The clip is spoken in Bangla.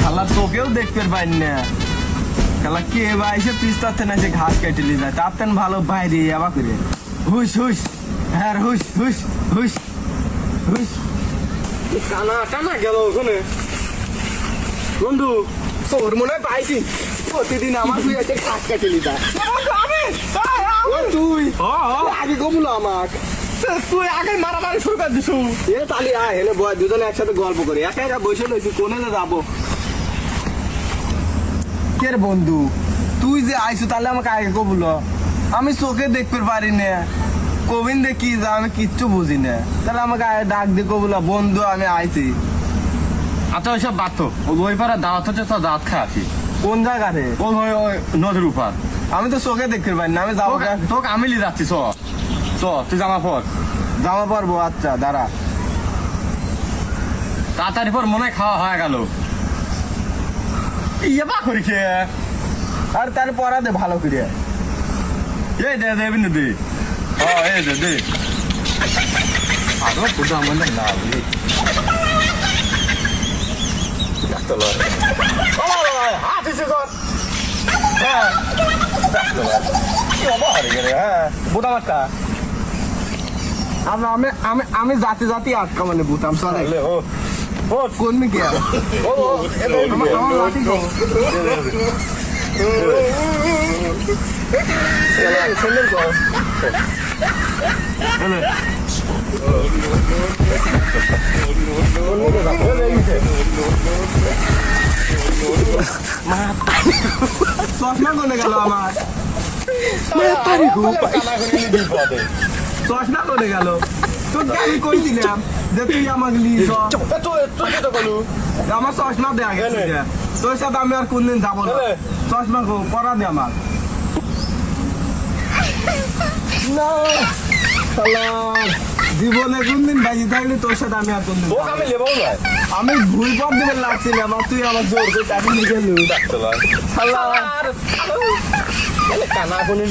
খেলা তোকেও দেখতে পাই না খেলা কে বাইসে পিস্তাতে না যে ঘাস কেটে নিয়ে যায় তার তেন ভালো বাইরে আবার করে হুস হুস হ্যাঁ হুস হুস হুস হুস টানা টানা গেল ওখানে বন্ধু তোর মনে হয় পাইছি প্রতিদিন আমার তুই একটা ঘাস কেটে নিয়ে যায় তুই আগে কবুলো আমাকে তুই আগে মারামারি শুরু করে দিছু এ তালি আয় হেলে বয় দুজনে একসাথে গল্প করি একা একা বসে রয়েছি কোনে যাবো কে রে বন্ধু তুই যে আইসু তাহলে আমাকে আগে কবুলো আমি চোখে দেখতে পারি না কবিন দেখি যা আমি কিচ্ছু বুঝি না তাহলে আমাকে আগে ডাক দিয়ে কবুলো বন্ধু আমি আইছি আচ্ছা ওইসব বাদ তো ওই পাড়া দাওয়াত হচ্ছে তো দাওয়াত খাই আসি কোন জায়গাতে ওই নদীর উপর আমি তো চোখে দেখতে পারি না আমি যাবো তোকে আমি নিয়ে যাচ্ছি চ তুই জামা পর জামা পারবো আচ্ছা দাঁড়া তাড়াতাড়ি পর মনে হয় খাওয়া হয়ে গেল ইয়ে বা করি খে আর তার পরা দে ভালো করে এই দে দে বিন্দু দে এই দে আরো পুজো আমার না বুঝলি আমি জাতি জাতি আটকা মানে বুতাম চলে কোন মি কে আমার লাঠি কো ছেলে কো চশমা কোনে গেল আমার চশমা কোনে গেল তোকে আমি কইছিলাম যে তুই আমাকে নিয়ে আমার চশমা দে আগে তোর সাথে আমি আর কোনদিন যাবো না চশমা পরা দে আমার না জীবনে কোনদিন বাজি থাকলে তোর সাথে আমি আর কোনদিন আমি ভুল পথ দিবে লাগছিলাম আর তুই আমার জোর করে চাকরি নিয়ে গেলি কানা কোনে